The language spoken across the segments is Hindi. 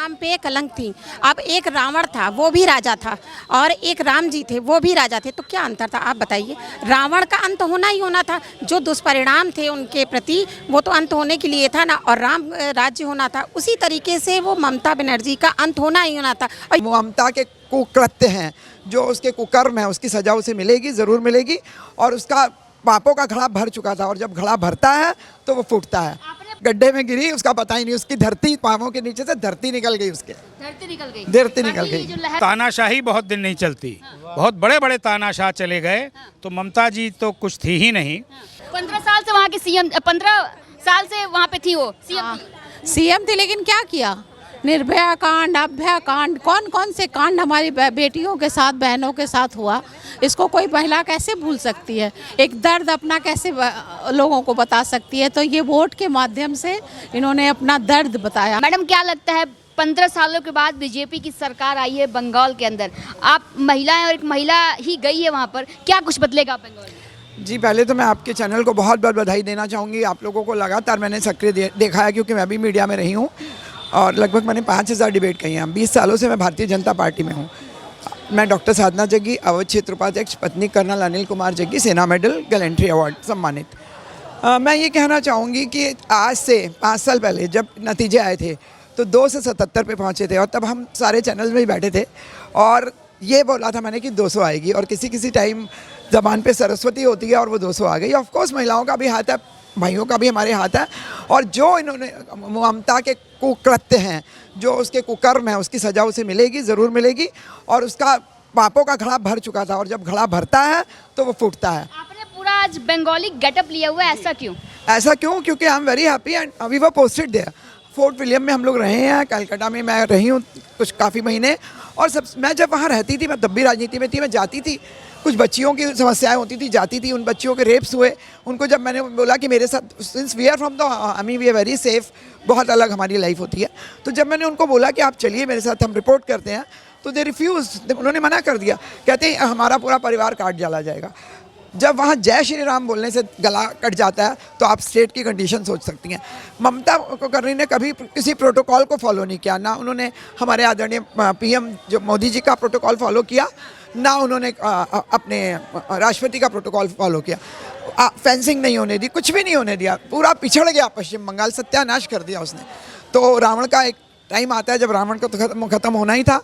नाम पे कलंक थी। अब एक रावण था वो भी राजा था और एक राम जी थे वो भी राजा थे, तो क्या अंतर था आप बताइए। रावण का अंत होना ही होना था, जो दुष्परिणाम थे उनके प्रति वो तो अंत होने के लिए था ना, और राम राज्य होना था। उसी तरीके से वो ममता बनर्जी का अंत होना ही होना था। ममता के कुकृत्य हैं, जो उसके कुकर्म है, उसकी सजा उसे मिलेगी, ज़रूर मिलेगी। और उसका पापों का घड़ा भर चुका था, और जब घड़ा भरता है तो वो फूटता है। गड्ढे में गिरी, उसका पता ही नहीं, उसकी धरती पापों के नीचे से धरती निकल गई, उसके धरती निकल गई। तानाशाही बहुत दिन नहीं चलती, बहुत बड़े बड़े तानाशाह चले गए, तो ममता जी तो कुछ थी ही नहीं। 15 साल से वहाँ की सीएम, 15 साल से वहाँ पे थी वो सीएम थी, लेकिन क्या किया? निर्भया कांड, अभया कांड, कौन कौन से कांड हमारी बेटियों के साथ, बहनों के साथ हुआ, इसको कोई महिला कैसे भूल सकती है? एक दर्द अपना कैसे लोगों को बता सकती है? तो ये वोट के माध्यम से इन्होंने अपना दर्द बताया। मैडम क्या लगता है 15 सालों के बाद बीजेपी की सरकार आई है बंगाल के अंदर, आप महिला हैं और एक महिला ही गई है वहाँ पर, क्या कुछ बदलेगा बंगाल? जी, पहले तो मैं आपके चैनल को बहुत बहुत बधाई देना चाहूँगी। आप लोगों को लगातार मैंने सक्रिय देखा है, क्योंकि मैं भी मीडिया में रही हूँ और लगभग मैंने 5000 डिबेट कही हैं। 20 सालों से मैं भारतीय जनता पार्टी में हूँ। मैं डॉक्टर साधना जग्गी, अवध क्षेत्र उपाध्यक्ष, पत्नी कर्नल अनिल कुमार जग्गी, सेना मेडल, गैलेंट्री अवार्ड सम्मानित। मैं ये कहना चाहूँगी कि आज से 5 साल पहले जब नतीजे आए थे तो 2 से 77 पे पहुँचे थे, और तब हम सारे चैनल में ही बैठे थे और ये बोला था मैंने कि 200 आएगी, और किसी किसी टाइम ज़बान पे सरस्वती होती है और वो 200 आ गई। ऑफ कोर्स महिलाओं का भी हाथ है, भाइयों का भी हमारे हाथ है, और जो इन्होंने ममता के कुकृत्य हैं, जो उसके कुकर्म है, उसकी सजा उसे मिलेगी, ज़रूर मिलेगी। और उसका पापों का घड़ा भर चुका था, और जब घड़ा भरता है तो वो फूटता है। आपने पूरा आज बंगाली गेटअप लिया हुआ है, ऐसा क्यों? ऐसा क्यों? क्योंकि I am very happy and we were posted there. Fort William में हम लोग रहे हैं, कलकत्ता में मैं रही हूँ कुछ काफ़ी महीने, और मैं जब वहाँ रहती थी, मैं तब भी राजनीति में थी, मैं जाती थी, कुछ बच्चियों की समस्याएं होती थी, जाती थी, उन बच्चियों के रेप्स हुए, उनको जब मैंने बोला कि मेरे साथ, since we are from the, I mean we are very safe, बहुत अलग हमारी लाइफ होती है, तो जब मैंने उनको बोला कि आप चलिए मेरे साथ, हम रिपोर्ट करते हैं, तो दे रिफ्यूज़, उन्होंने मना कर दिया, कहते हैं हमारा पूरा परिवार काट डाला जाएगा। जब वहाँ जय श्री राम बोलने से गला कट जाता है तो आप स्टेट की कंडीशन सोच सकती हैं। ममता करनी ने कभी किसी प्रोटोकॉल को फॉलो नहीं किया, ना उन्होंने हमारे आदरणीय पीएम जो मोदी जी का प्रोटोकॉल फॉलो किया, ना उन्होंने अपने राष्ट्रपति का प्रोटोकॉल फॉलो किया। फेंसिंग नहीं होने दी, कुछ भी नहीं होने दिया, पूरा पिछड़ गया पश्चिम बंगाल, सत्यानाश कर दिया उसने। तो रावण का एक टाइम आता है जब रावण का तो ख़त्म होना ही था,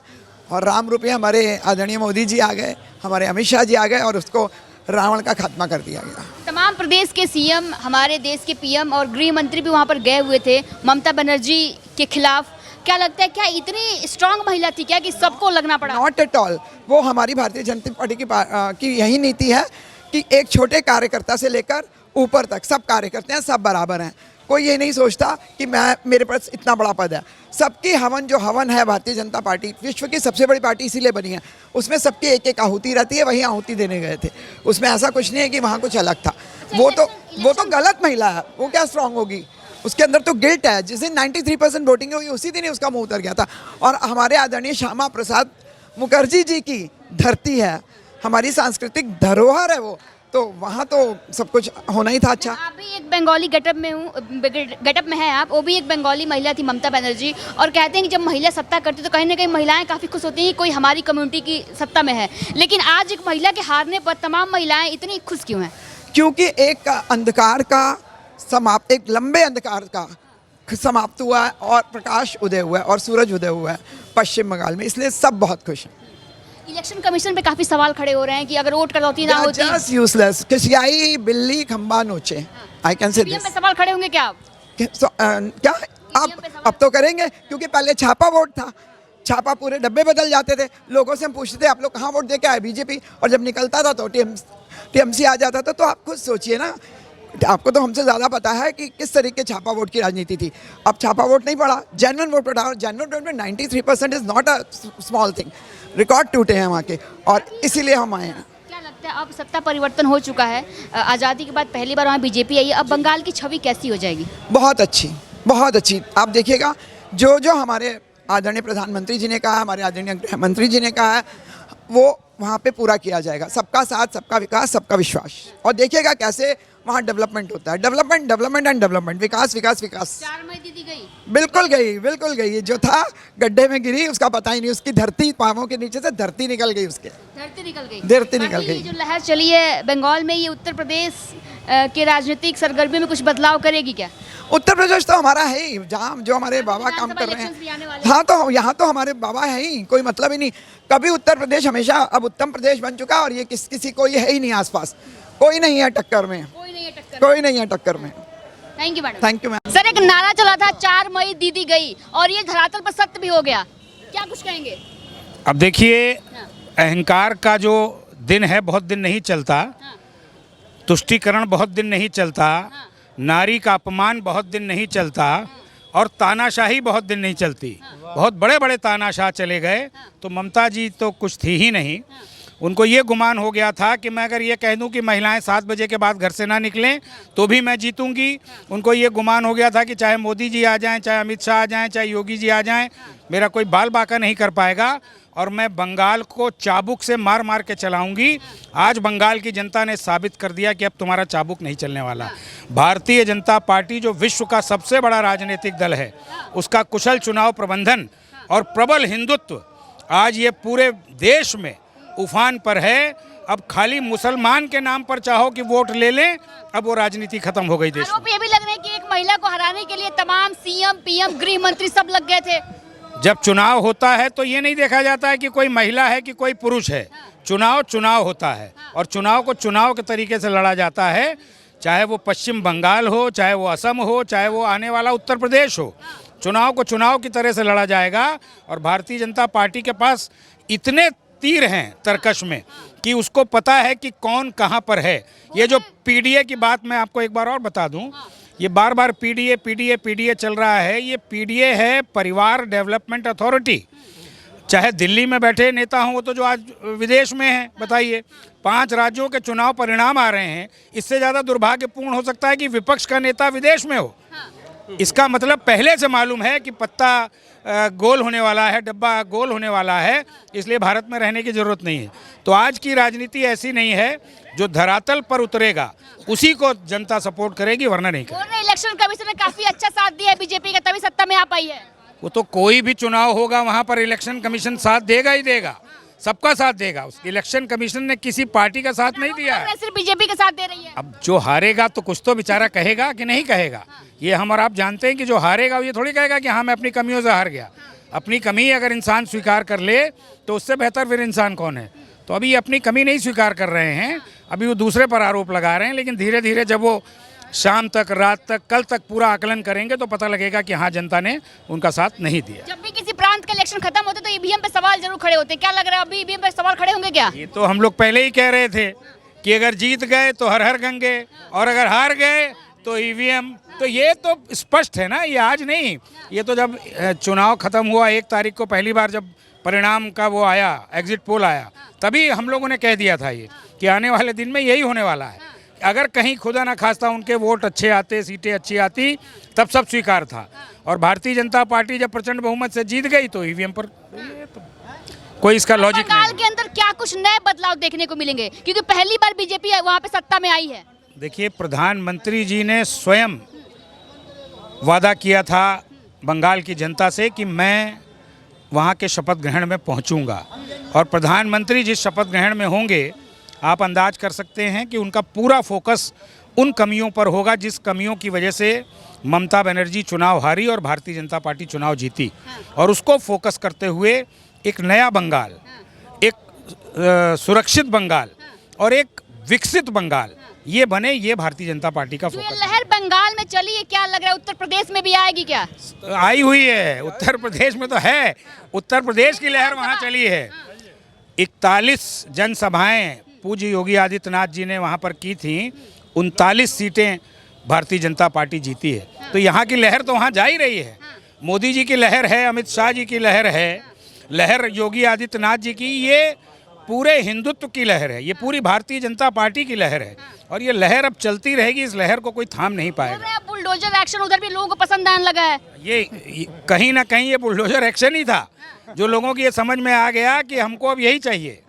और राम रूपी हमारे आदरणीय मोदी जी आ गए, हमारे अमित शाह जी आ गए, और उसको रावण का खात्मा कर दिया गया। तमाम प्रदेश के सीएम, हमारे देश के पीएम और गृह मंत्री भी वहाँ पर गए हुए थे ममता बनर्जी के खिलाफ। क्या लगता है, क्या इतनी स्ट्रांग महिला थी क्या कि सबको लगना पड़ा? Not at all. वो हमारी भारतीय जनता पार्टी की यही नीति है कि एक छोटे कार्यकर्ता से लेकर ऊपर तक सब कार्यकर्ता हैं, सब बराबर हैं। कोई ये नहीं सोचता कि मेरे पास इतना बड़ा पद है। सबकी हवन, जो हवन है भारतीय जनता पार्टी, विश्व की सबसे बड़ी पार्टी इसीलिए बनी है, उसमें सबकी एक एक आहुति रहती है, वही आहुति देने गए थे। उसमें ऐसा कुछ नहीं है कि वहाँ कुछ अलग था। वो तो गलत महिला है, वो क्या स्ट्रांग होगी? उसके अंदर तो गिल्ट है। जिस दिन 93% वोटिंग हुई उसी दिन ही उसका मुंह उतर गया था। और हमारे आदरणीय श्यामा प्रसाद मुखर्जी जी की धरती है, हमारी सांस्कृतिक धरोहर है वो, तो वहाँ तो सब कुछ होना ही था। अच्छा, आप भी एक बंगाली गेटअप में है आप, वो भी एक बंगाली महिला थी ममता बनर्जी, और कहते हैं कि जब महिला सत्ता करती तो कहीं ना कहीं महिलाएं काफ़ी खुश होती हैं कि कोई हमारी कम्युनिटी की सत्ता में है, लेकिन आज एक महिला के हारने पर तमाम महिलाएं इतनी खुश क्यों हैं? क्योंकि एक अंधकार का एक लंबे अंधकार का समाप्त हुआ है, और प्रकाश उदय हुआ है, और सूरज उदय हुआ है पश्चिम बंगाल में, इसलिए सब बहुत खुश हैं। इलेक्शन कमीशन पे काफी सवाल खड़े हो रहे हैं कि अगर वोट कटौती ना होती, जस्ट यूजलेस, खिसियाई बिल्ली खंबा नोचे। I can say this. सवाल खड़े होंगे क्या? क्या अब तो करेंगे, क्योंकि पहले छापा वोट था, छापा पूरे डब्बे बदल जाते थे, लोगों से हम पूछते थे आप लोग कहाँ वोट दे के आए, बीजेपी, और जब निकलता था तो टीएमसी आ जाता था। तो आप खुद सोचिए ना, आपको तो हमसे ज़्यादा पता है कि किस तरीके छापा वोट की राजनीति थी। अब छापा वोट नहीं पड़ा, जेन्युइन वोट पड़ा, और जेन्युइन वोट में 93% is not a small thing. Record टूटे हैं वहाँ के, और इसीलिए हम आए हैं। क्या लगता है अब सत्ता परिवर्तन हो चुका है, आज़ादी के बाद पहली बार वहाँ बीजेपी आई है, अब बंगाल की छवि कैसी हो जाएगी? बहुत अच्छी, बहुत अच्छी। आप देखिएगा, जो जो हमारे आदरणीय प्रधानमंत्री जी ने कहा, हमारे आदरणीय गृह मंत्री जी ने कहा है, वो वहाँ पे पूरा किया जाएगा। सबका साथ, सबका विकास, सबका विश्वास। और देखिएगा कैसे वहाँ डेवलपमेंट होता है। डेवलपमेंट डेवलपमेंट एंड डेवलपमेंट, विकास विकास विकास। 4 मई दीदी गई। बिल्कुल गई, बिल्कुल गई। जो था गड्ढे में गिरी, उसका पता ही नहीं, उसकी धरती पाँवों के नीचे से धरती निकल गई, उसके धरती निकल गई। धरती निकल बाकी ये गई। जो लहर चली है बंगाल में, ये उत्तर प्रदेश के राजनीतिक सरगर्मी में कुछ बदलाव करेगी क्या? उत्तर प्रदेश तो हमारा है ही, जहाँ जो हमारे बाबा काम कर रहे इलेक्शंस भी आने हैं। वाले हाँ, तो यहाँ तो हमारे बाबा है ही, कोई मतलब ही नहीं। कभी उत्तर प्रदेश हमेशा, अब उत्तम प्रदेश बन चुका और ये किसी कोई है ही नहीं आसपास, कोई नहीं है टक्कर में, कोई नहीं है टक्कर। कोई नहीं है टक्कर में। Thank you madam. Thank you ma'am. Sir, एक नारा चला था 4 मई दीदी गई, और ये धरातल पर सत्य भी हो गया, क्या कुछ कहेंगे? अब देखिए, हाँ। अहंकार का जो दिन है बहुत दिन नहीं चलता, हाँ। तुष्टीकरण बहुत दिन नहीं चलता, नारी का अपमान बहुत दिन नहीं चलता, और तानाशाही बहुत दिन नहीं चलती। बहुत बड़े बड़े तानाशाह चले गए, तो ममता जी तो कुछ थी ही नहीं। उनको ये गुमान हो गया था कि मैं अगर ये कह दूं कि महिलाएं 7 बजे के बाद घर से ना निकलें तो भी मैं जीतूंगी। उनको ये गुमान हो गया था कि चाहे मोदी जी आ जाएं, चाहे अमित शाह आ जाएं, चाहे योगी जी आ जाएं, मेरा कोई बाल बाका नहीं कर पाएगा, और मैं बंगाल को चाबुक से मार मार के चलाऊंगी। आज बंगाल की जनता ने साबित कर दिया कि अब तुम्हारा चाबुक नहीं चलने वाला। भारतीय जनता पार्टी जो विश्व का सबसे बड़ा राजनीतिक दल है, उसका कुशल चुनाव प्रबंधन और प्रबल हिंदुत्व आज ये पूरे देश में उफान पर है। अब खाली मुसलमान के नाम पर चाहो कि वोट ले लें, अब वो राजनीति खत्म हो गई देश में। आरोप ये भी लग रहे हैं कि एक महिला को हराने के लिए तमाम सीएम, पीएम, गृह मंत्री सब लग गए थे। जब चुनाव होता है तो ये नहीं देखा जाता है कि कोई महिला है कि कोई पुरुष है। चुनाव चुनाव होता है, और चुनाव को चुनाव के तरीके से लड़ा जाता है, चाहे वो पश्चिम बंगाल हो, चाहे वो असम हो, चाहे वो आने वाला उत्तर प्रदेश हो। चुनाव को चुनाव की तरह से लड़ा जाएगा, और भारतीय जनता पार्टी के पास इतने तीर हैं तरकश में कि उसको पता है कि कौन कहाँ पर है। ये जो पीडीए की बात मैं आपको एक बार और बता दूं, ये बार बार पीडीए पीडीए पीडीए चल रहा है। ये पीडीए है परिवार डेवलपमेंट अथॉरिटी। चाहे दिल्ली में बैठे नेता हों, वो तो जो आज विदेश में हैं, बताइए 5 राज्यों के चुनाव परिणाम आ रहे हैं। इससे ज़्यादा दुर्भाग्यपूर्ण हो सकता है कि विपक्ष का नेता विदेश में हो। इसका मतलब पहले से मालूम है कि पत्ता गोल होने वाला है, डब्बा गोल होने वाला है, इसलिए भारत में रहने की ज़रूरत नहीं है। तो आज की राजनीति ऐसी नहीं है, जो धरातल पर उतरेगा उसी को जनता सपोर्ट करेगी, वरना नहीं करेगी। इलेक्शन कमीशन ने काफी अच्छा साथ दिया है बीजेपी का, तभी सत्ता में आ पाई है। वो तो कोई भी चुनाव होगा वहाँ पर इलेक्शन कमीशन साथ देगा ही देगा, सबका साथ देगा। उस इलेक्शन कमीशन ने किसी पार्टी का साथ नहीं दिया है। सिर्फ बीजेपी का साथ दे रही है। अब जो हारेगा तो कुछ तो बेचारा कहेगा कि नहीं कहेगा। ये हम और आप जानते हैं कि जो हारेगा ये थोड़ी कहेगा कि हाँ मैं अपनी कमियों से हार गया। अपनी कमी अगर इंसान स्वीकार कर ले तो उससे बेहतर फिर इंसान कौन है। तो अभी ये अपनी कमी नहीं स्वीकार कर रहे हैं, अभी वो दूसरे पर आरोप लगा रहे हैं। लेकिन धीरे धीरे जब वो शाम तक, रात तक, कल तक पूरा आकलन करेंगे तो पता लगेगा कि हाँ जनता ने उनका साथ नहीं दिया। जब भी किसी प्रांत का इलेक्शन खत्म होता है तो ईवीएम पे सवाल जरूर खड़े होते हैं, क्या लग रहा है अभी ईवीएम पे सवाल खड़े होंगे क्या? ये तो हम लोग पहले ही कह रहे थे कि अगर जीत गए तो हर हर गंगे, और अगर हार गए तो ईवीएम। तो ये तो स्पष्ट है ना, ये आज नहीं, ये तो जब चुनाव खत्म हुआ 1 तारीख को पहली बार जब परिणाम का वो आया, एग्जिट पोल आया, तभी हम लोगों ने कह दिया था ये कि आने वाले दिन में यही होने वाला है। अगर कहीं खुदा ना खास्ता उनके वोट अच्छे आते, सीटें अच्छी आती, तब सब स्वीकार था। और भारतीय जनता पार्टी जब प्रचंड बहुमत से जीत गई तो ईवीएम पर कोई इसका लॉजिक नहीं। बंगाल के अंदर क्या कुछ नए बदलाव देखने को मिलेंगे, क्योंकि पहली बार बीजेपी वहाँ पे सत्ता में आई है? देखिए, प्रधानमंत्री जी ने स्वयं वादा किया था बंगाल की जनता से कि मैं वहाँ के शपथ ग्रहण में पहुँचूँगा, और प्रधानमंत्री जिस शपथ ग्रहण में होंगे आप अंदाज कर सकते हैं कि उनका पूरा फोकस उन कमियों पर होगा जिस कमियों की वजह से ममता बनर्जी चुनाव हारी और भारतीय जनता पार्टी चुनाव जीती। और उसको फोकस करते हुए एक नया बंगाल, एक सुरक्षित बंगाल और एक विकसित बंगाल ये बने, ये भारतीय जनता पार्टी का फोकस है। लहर बंगाल में चली है, क्या लग रहा है उत्तर प्रदेश में भी आएगी क्या? आई हुई है, उत्तर प्रदेश में तो है, उत्तर प्रदेश की लहर वहाँ चली है। 41 जनसभाएं पूज्य योगी आदित्यनाथ जी ने वहाँ पर की थी, 39 सीटें भारतीय जनता पार्टी जीती है। तो यहाँ की लहर तो वहाँ जा ही रही है। मोदी जी की लहर है, अमित शाह जी की लहर है, लहर योगी आदित्यनाथ जी की, ये पूरे हिंदुत्व की लहर है, ये पूरी भारतीय जनता पार्टी की लहर है, और ये लहर अब चलती रहेगी। इस लहर को कोई थाम नहीं पाएगा। बुलडोजर एक्शन उधर भी लोगों को पसंद आने लगा है। ये कहीं ना कहीं ये बुलडोजर एक्शन ही था, जो लोगों की ये समझ में आ गया कि हमको अब यही चाहिए।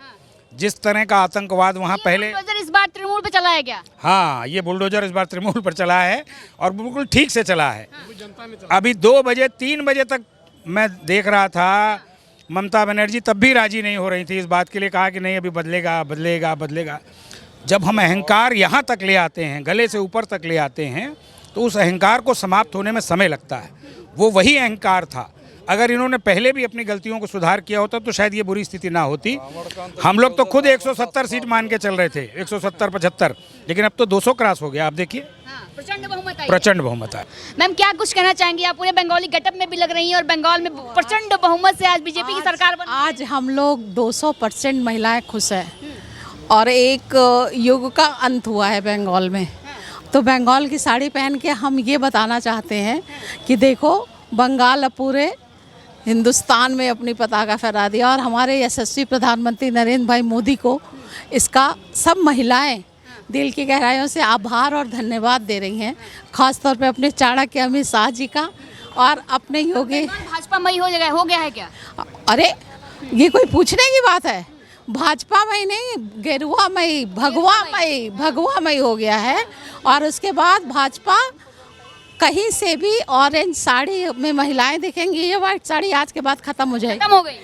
जिस तरह का आतंकवाद वहाँ पहले, बुलडोजर इस बार तृणमूल पे चला है क्या? हाँ, ये बुलडोजर इस बार तृणमूल पर चला है और बिल्कुल ठीक से चला है। अभी 2 बजे 3 बजे तक मैं देख रहा था, ममता बनर्जी तब भी राजी नहीं हो रही थी इस बात के लिए, कहा कि नहीं अभी बदलेगा बदलेगा बदलेगा। जब हम अहंकार यहाँ तक ले आते हैं, गले से ऊपर तक ले आते हैं, तो उस अहंकार को समाप्त होने में समय लगता है। वो वही अहंकार था। अगर इन्होंने पहले भी अपनी गलतियों को सुधार किया होता तो शायद ये बुरी स्थिति ना होती। हम लोग तो खुद 170 सीट मान के चल रहे थे, 170-75, लेकिन अब तो 200 क्रॉस हो गया। आप देखिए, प्रचंड बहुमत है। प्रचंड बहुमत है। मैम क्या कुछ कहना चाहेंगी? आप पूरे बंगाली गेटअप में भी लग रही हैं और बंगाल में प्रचंड बहुमत से आज बीजेपी की सरकार बन। आज हम लोग 200% महिलाएं खुश हैं और एक युग का अंत हुआ है बंगाल में। तो बंगाल की साड़ी पहन के हम ये बताना चाहते हैं कि देखो, बंगाल अब पूरे हिंदुस्तान में अपनी पताका फहरा दिया और हमारे यशस्वी प्रधानमंत्री नरेंद्र भाई मोदी को इसका सब महिलाएं दिल की गहराइयों से आभार और धन्यवाद दे रही हैं। खास तौर पे अपने चाणक्य अमित शाह जी का और अपने योगी। भाजपा मई हो गया है क्या? अरे ये कोई पूछने की बात है? भाजपा मई नहीं, गेरुआ मई, भगवा मई हो गया है। और उसके बाद भाजपा कहीं से भी ऑरेंज साड़ी में महिलाएं दिखेंगी, ये वाइट साड़ी आज के बाद खत्म हो जाएगी, खत्म हो गई।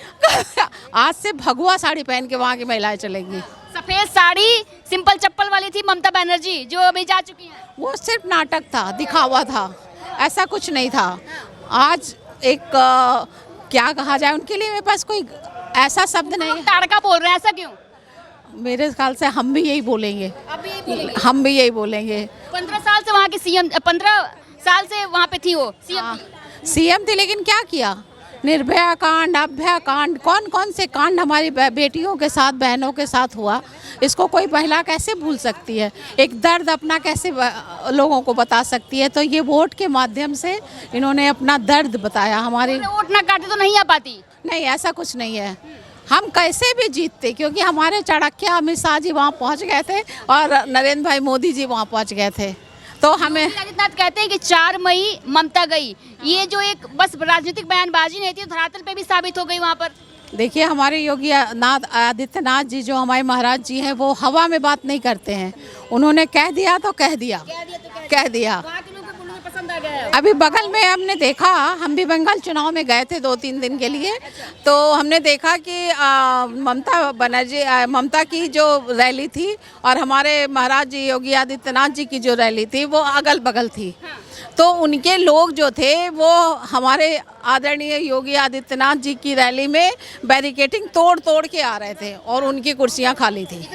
आज से भगवा साड़ी पहन के वहाँ की महिलाएं चलेंगी। सफेद साड़ी सिंपल चप्पल वाली थी ममता बनर्जी, जो अभी जा चुकी हैं। वो सिर्फ नाटक था, दिखावा था, ऐसा कुछ नहीं था। आज एक क्या कहा जाए उनके लिए, मेरे पास कोई ऐसा शब्द नहीं है। ताड़का बोल रहे हैं, ऐसा क्यों? मेरे ख्याल से हम भी यही बोलेंगे, हम भी यही बोलेंगे। 15 साल से वहाँ की सीएम, 15 साल से वहाँ पे थी वो सीएम थी, लेकिन क्या किया? निर्भया कांड, अभया कांड, कौन कौन से कांड हमारी बेटियों के साथ, बहनों के साथ हुआ, इसको कोई महिला कैसे भूल सकती है? एक दर्द अपना कैसे लोगों को बता सकती है? तो ये वोट के माध्यम से इन्होंने अपना दर्द बताया। हमारी वोट ना काटे तो नहीं आ पाती। नहीं, ऐसा कुछ नहीं है। हम कैसे भी जीतते, क्योंकि हमारे चाणक्य अमित शाह जी वहाँ पहुँच गए थे और नरेंद्र भाई मोदी जी वहाँ पहुँच गए थे। तो हमें आदित्यनाथ कहते हैं कि 4 मई ममता गई, ये जो एक बस राजनीतिक बयानबाजी नहीं थी, धरातल पे भी साबित हो गई वहाँ पर। देखिए, हमारे योगी आदित्यनाथ जी जो हमारे महाराज जी हैं, वो हवा में बात नहीं करते हैं। उन्होंने कह दिया तो कह दिया, कह दिया। पसंद आ गया। अभी बगल में हमने देखा, हम भी बंगाल चुनाव में गए थे 2-3 दिन के लिए, तो हमने देखा कि ममता की जो रैली थी और हमारे महाराज जी योगी आदित्यनाथ जी की जो रैली थी वो अगल बगल थी। तो उनके लोग जो थे वो हमारे आदरणीय योगी आदित्यनाथ जी की रैली में बैरिकेडिंग तोड़ तोड़ के आ रहे थे और उनकी कुर्सियां खाली थी।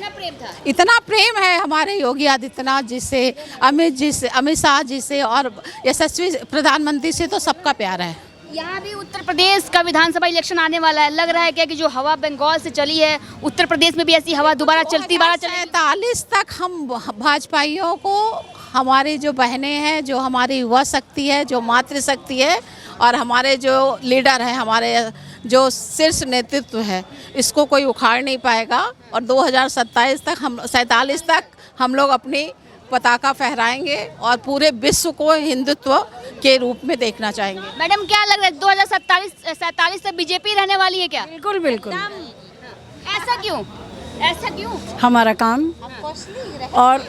इतना प्रेम है हमारे योगी आदित्यनाथ जी से, अमित शाह जी से और यशस्वी प्रधानमंत्री से, तो सबका प्यार है। यहाँ भी उत्तर प्रदेश का विधानसभा इलेक्शन आने वाला है, लग रहा है क्या कि जो हवा बंगाल से चली है, उत्तर प्रदेश में भी ऐसी हवा दोबारा चलती 47 तक हम भाजपाइयों को, हमारी जो बहनें हैं, जो हमारी युवा शक्ति है, जो मातृशक्ति है और हमारे जो लीडर हैं, हमारे जो शीर्ष नेतृत्व है, इसको कोई उखाड़ नहीं पाएगा। और 2047 तक हम लोग अपनी पताका फहराएंगे और पूरे विश्व को हिंदुत्व के रूप में देखना चाहेंगे। मैडम क्या लग रहा है 2047 तक बीजेपी रहने वाली है क्या? बिल्कुल बिल्कुल। ऐसा क्यों? ऐसा क्यों? हमारा काम और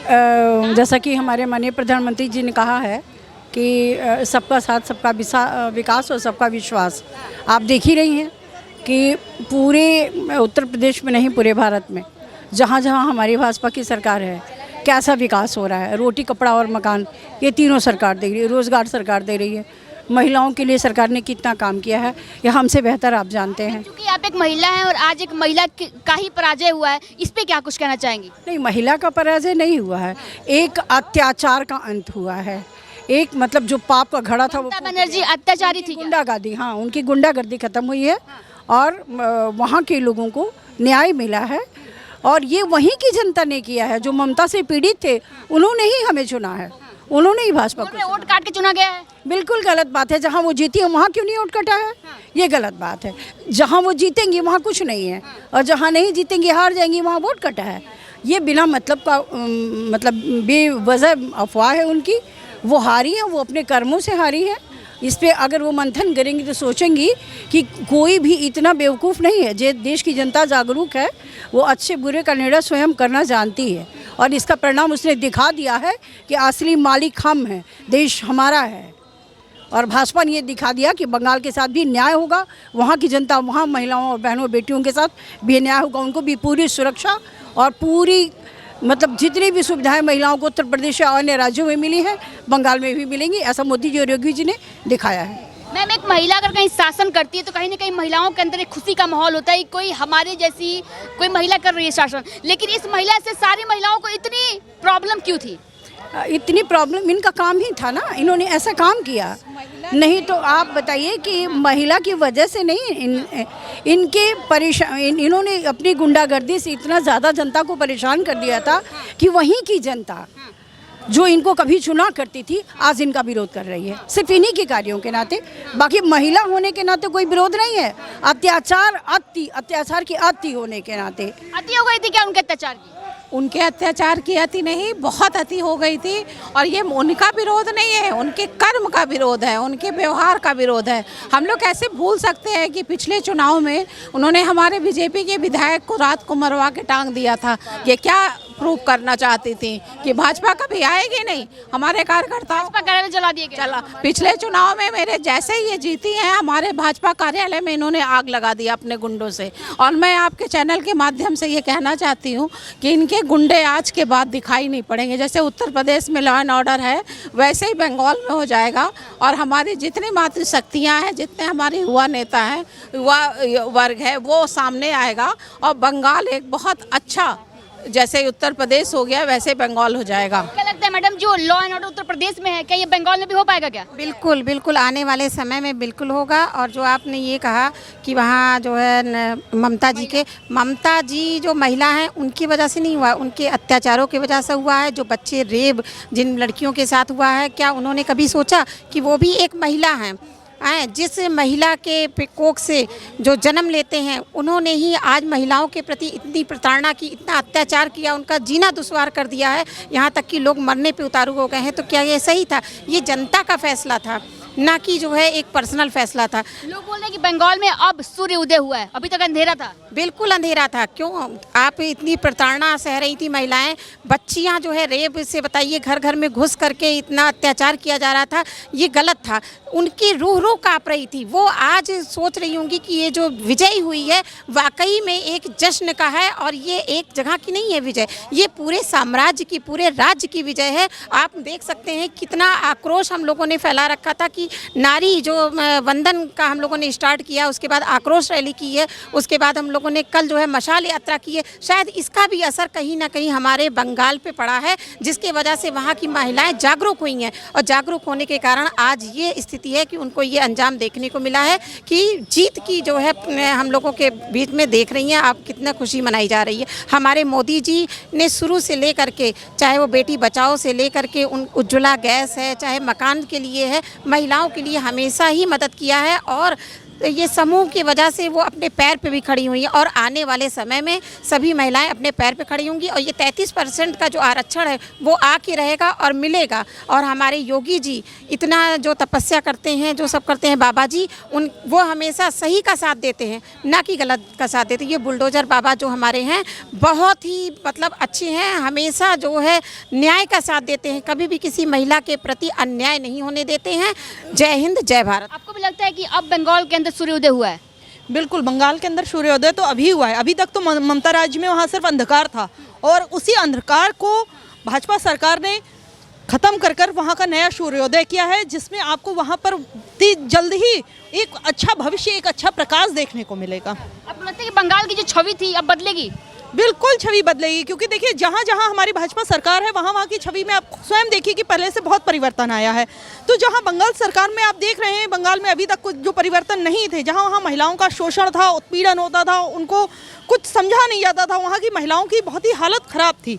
जैसा कि हमारे माननीय प्रधानमंत्री जी ने कहा है कि सबका साथ, सबका विकास और सबका विश्वास। आप देख ही रही हैं कि पूरे उत्तर प्रदेश में नहीं, पूरे भारत में जहाँ जहाँ हमारी भाजपा की सरकार है, कैसा विकास हो रहा है। रोटी, कपड़ा और मकान, ये तीनों सरकार दे रही है। रोज़गार सरकार दे रही है। महिलाओं के लिए सरकार ने कितना काम किया है, यह हमसे बेहतर आप जानते हैं। क्योंकि आप एक महिला हैं और आज एक महिला का ही पराजय हुआ है, इस पे क्या कुछ कहना चाहेंगी? नहीं, महिला का पराजय नहीं हुआ है, एक अत्याचार का अंत हुआ है। एक मतलब जो पाप का घड़ा था, वो बनर्जी अत्याचारी थी, गुंडागर्दी, हाँ, उनकी गुंडागर्दी खत्म हुई है और वहाँ के लोगों को न्याय मिला है। और ये वहीं की जनता ने किया है, जो ममता से पीड़ित थे, उन्होंने ही हमें चुना है, उन्होंने ही भाजपा को वोट काट के चुना गया है। बिल्कुल गलत बात है। जहाँ वो जीती है वहाँ क्यों नहीं वोट कटा है? ये गलत बात है। जहाँ वो जीतेंगी वहाँ कुछ नहीं है और जहाँ नहीं जीतेंगी, हार जाएंगी, वहाँ वोट कटा है। ये बिना मतलब का मतलब बेवजह अफवाह है उनकी। वो हारी है, वो अपने कर्मों से हारी है इस पे अगर वो मंथन करेंगी तो सोचेंगी कि कोई भी इतना बेवकूफ़ नहीं है। जे देश की जनता जागरूक है, वो अच्छे बुरे का निर्णय स्वयं करना जानती है और इसका परिणाम उसने दिखा दिया है कि असली मालिक हम हैं, देश हमारा है। और भाजपा ने ये दिखा दिया कि बंगाल के साथ भी न्याय होगा, वहाँ की जनता, वहाँ महिलाओं और बहनों बेटियों के साथ भी न्याय होगा, उनको भी पूरी सुरक्षा और पूरी मतलब जितनी भी सुविधाएं महिलाओं को उत्तर प्रदेश या अन्य राज्यों में मिली है, बंगाल में भी मिलेंगी, ऐसा मोदी जी और योगी जी ने दिखाया है। मैम, एक महिला अगर कहीं शासन करती है तो कहीं ना कहीं महिलाओं के अंदर एक खुशी का माहौल होता है, कोई हमारे जैसी कोई महिला कर रही है शासन। लेकिन इस महिला से सारी महिलाओं को इतनी प्रॉब्लम क्यों थी? इतनी प्रॉब्लम, इनका काम ही था ना, इन्होंने ऐसा काम किया। नहीं तो आप बताइए कि महिला की वजह से नहीं, इनके परेशान, इन्होंने अपनी गुंडागर्दी से इतना ज़्यादा जनता को परेशान कर दिया था कि वहीं की जनता जो इनको कभी चुना करती थी आज इनका विरोध कर रही है, सिर्फ इन्हीं के कार्यों के नाते। बाकी महिला होने के नाते कोई विरोध नहीं है, अत्याचार की अति होने के नाते। अति हो गई थी क्या उनके अत्याचार की? उनके अत्याचार की अति नहीं, बहुत अति हो गई थी। और ये उनका विरोध नहीं है, उनके कर्म का विरोध है, उनके व्यवहार का विरोध है। हम लोग कैसे भूल सकते हैं कि पिछले चुनाव में उन्होंने हमारे बीजेपी के विधायक को रात को मरवा के टांग दिया था। ये क्या प्रूव करना चाहती थी कि भाजपा कभी आएगी नहीं, हमारे कार्यकर्ता भाजपा कार्यालय जला दिए गए। चला। पिछले चुनाव में मेरे जैसे ही ये जीती हैं, हमारे भाजपा कार्यालय में इन्होंने आग लगा दिया अपने गुंडों से। और मैं आपके चैनल के माध्यम से ये कहना चाहती हूँ कि इनके गुंडे आज के बाद दिखाई नहीं पड़ेंगे। जैसे उत्तर प्रदेश में लॉ एंड ऑर्डर है, वैसे ही बंगाल में हो जाएगा। और हमारी जितनी मातृशक्तियाँ हैं, जितने हमारे युवा नेता हैं, युवा वर्ग है, वो सामने आएगा और बंगाल एक बहुत अच्छा, जैसे उत्तर प्रदेश हो गया वैसे बंगाल हो जाएगा। क्या लगता है मैडम, जो law and order Uttar Pradesh में है, क्या ये बंगाल में भी हो पाएगा क्या? बिल्कुल बिल्कुल, आने वाले समय में बिल्कुल होगा। और जो आपने ये कहा कि वहाँ जो है ममता जी जो महिला हैं उनकी वजह से नहीं हुआ, उनके अत्याचारों की वजह से हुआ है। जो बच्चे रेप जिन लड़कियों के साथ हुआ है, क्या उन्होंने कभी सोचा कि वो भी एक महिला हैं? जिस महिला के कोख से जो जन्म लेते हैं, उन्होंने ही आज महिलाओं के प्रति इतनी प्रताड़ना की, इतना अत्याचार किया, उनका जीना दुश्वार कर दिया है, यहाँ तक कि लोग मरने पे उतारू हो गए हैं। तो क्या ये सही था? ये जनता का फैसला था, ना कि जो है एक पर्सनल फैसला था। लोग बोल रहे हैं कि बंगाल में अब सूर्य उदय हुआ है, अभी तक अंधेरा था। बिल्कुल अंधेरा था। क्यों? आप इतनी प्रताड़ना सह रही थी महिलाएं, बच्चियां जो है रेप से, बताइए, घर घर में घुस करके इतना अत्याचार किया जा रहा था, ये गलत था। उनकी रूह काँप रही थी। वो आज सोच रही होंगी कि ये जो विजय हुई है वाकई में एक जश्न का है और ये एक जगह की नहीं है विजय, ये पूरे साम्राज्य की, पूरे राज्य की विजय है। आप देख सकते हैं कितना आक्रोश हम लोगों ने फैला रखा था कि नारी जो वंदन का हम लोगों ने स्टार्ट किया, उसके बाद आक्रोश रैली की है, उसके बाद हम लोगों ने कल जो है मशाल यात्रा की है। शायद इसका भी असर कहीं ना कहीं हमारे बंगाल पे पड़ा है, जिसकी वजह से वहाँ की महिलाएं जागरूक हुई हैं और जागरूक होने के कारण आज ये स्थिति है कि उनको ये अंजाम देखने को मिला है कि जीत की जो है हम लोगों के बीच में देख रही हैं आप, कितना खुशी मनाई जा रही है। हमारे मोदी जी ने शुरू से लेकर के, चाहे वो बेटी बचाओ से लेकर के उन उज्ज्वला गैस है, चाहे मकान के लिए है, महिलाओं के लिए हमेशा ही मदद किया है। और ये समूह की वजह से वो अपने पैर पे भी खड़ी हुई हैं और आने वाले समय में सभी महिलाएं अपने पैर पे खड़ी होंगी। और ये 33% का जो आरक्षण है वो आके रहेगा और मिलेगा। और हमारे योगी जी इतना जो तपस्या करते हैं, जो सब करते हैं, बाबा जी वो हमेशा सही का साथ देते हैं, ना कि गलत का साथ देते हैं। ये बुलडोजर बाबा जो हमारे हैं बहुत ही मतलब अच्छे हैं, हमेशा जो है न्याय का साथ देते हैं, कभी भी किसी महिला के प्रति अन्याय नहीं होने देते हैं। जय हिंद, जय भारत। आपको भी लगता है कि अब बंगाल के सूर्योदय हुआ है? बिल्कुल, बंगाल के अंदर सूर्योदय तो अभी हुआ है। अभी तक तो ममता राज्य में वहाँ सिर्फ अंधकार था और उसी अंधकार को भाजपा सरकार ने ख़त्म कर कर वहाँ का नया सूर्योदय किया है, जिसमें आपको वहाँ पर जल्द ही एक अच्छा भविष्य, एक अच्छा प्रकाश देखने को मिलेगा। आपको लगता है कि बंगाल की जो छवि थी अब बदलेगी? बिल्कुल छवि बदलेगी, क्योंकि देखिए जहाँ जहाँ हमारी भाजपा सरकार है वहाँ वहाँ की छवि में आप स्वयं देखिए कि पहले से बहुत परिवर्तन आया है। तो जहाँ बंगाल सरकार में आप देख रहे हैं, बंगाल में अभी तक कुछ जो परिवर्तन नहीं थे, जहाँ वहाँ महिलाओं का शोषण था, उत्पीड़न होता था, उनको कुछ समझा नहीं जाता था, वहाँ की महिलाओं की बहुत ही हालत ख़राब थी।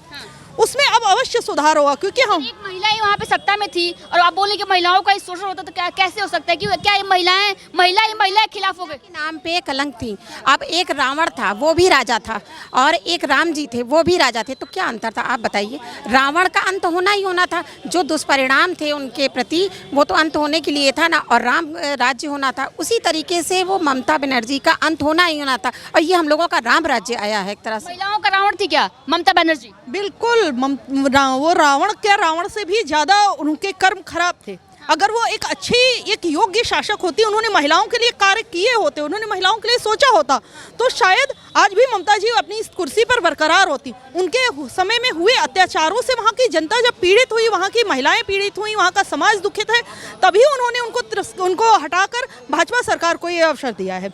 उसमें अब अवश्य सुधार होगा, क्योंकि हम एक महिला ही वहाँ पे सत्ता में थी और आप बोले कि महिलाओं का शोषण होता तो क्या कैसे हो सकता है? कि क्या ये महिला के खिलाफ हो गए? के नाम पे कलंक थी। अब एक रावण था वो भी राजा था और एक राम जी थे वो भी राजा थे, तो क्या अंतर था आप बताइए? रावण का अंत होना ही होना था, जो दुष्परिणाम थे उनके प्रति वो तो अंत होने के लिए था ना, और राम राज्य होना था। उसी तरीके से वो ममता बनर्जी का अंत होना ही होना था, और ये हम लोगों का राम राज्य आया है एक तरह से। महिलाओं का रावण थी क्या ममता बनर्जी? बिल्कुल वो रावण क्या, रावण से भी ज़्यादा उनके कर्म खराब थे। अगर वो एक अच्छी एक योग्य शासक होती, उन्होंने महिलाओं के लिए कार्य किए होते, उन्होंने महिलाओं के लिए सोचा होता, तो शायद आज भी ममता जी अपनी इस कुर्सी पर बरकरार होती। उनके समय में हुए अत्याचारों से वहाँ की जनता जब पीड़ित हुई, वहाँ की महिलाएं पीड़ित हुई, वहाँ का समाज दुखित है, तभी उन्होंने उनको हटाकर भाजपा सरकार को ये अवसर दिया है।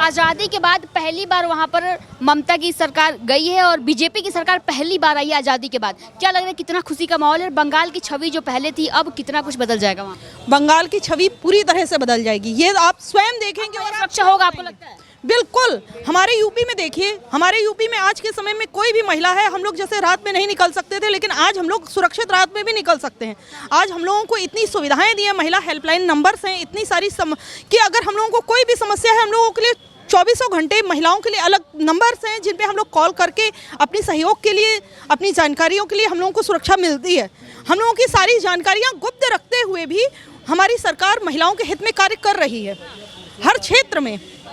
आज़ादी के बाद पहली बार वहाँ पर ममता की सरकार गई है और बीजेपी की सरकार पहली बार आई है आज़ादी के बाद। क्या लग रहा है कितना खुशी का माहौल है? बंगाल की छवि जो पहले थी अब कितना कुछ बदल जाएगा वहाँ? बंगाल की छवि पूरी तरह से बदल जाएगी, ये आप स्वयं देखेंगे। और सुरक्षा होगा आपको लगता है? बिल्कुल। हमारे यूपी में देखिए, हमारे यूपी में आज के समय में कोई भी महिला है, हम लोग जैसे रात में नहीं निकल सकते थे, लेकिन आज हम लोग सुरक्षित रात में भी निकल सकते हैं। आज हम लोगों को इतनी सुविधाएं दी हैं, महिला हेल्पलाइन नंबर्स हैं, इतनी सारी कि अगर हम लोगों को कोई भी समस्या है, हम लोगों के लिए 24 घंटे महिलाओं के लिए अलग नंबर्स हैं जिन पे हम लोग कॉल करके अपनी सहयोग के लिए, अपनी जानकारियों के लिए हम लोगों को सुरक्षा मिलती है। हम लोगों की सारी जानकारियां गुप्त रखते हुए भी हमारी सरकार महिलाओं के हित में कार्य कर रही है हर क्षेत्र में।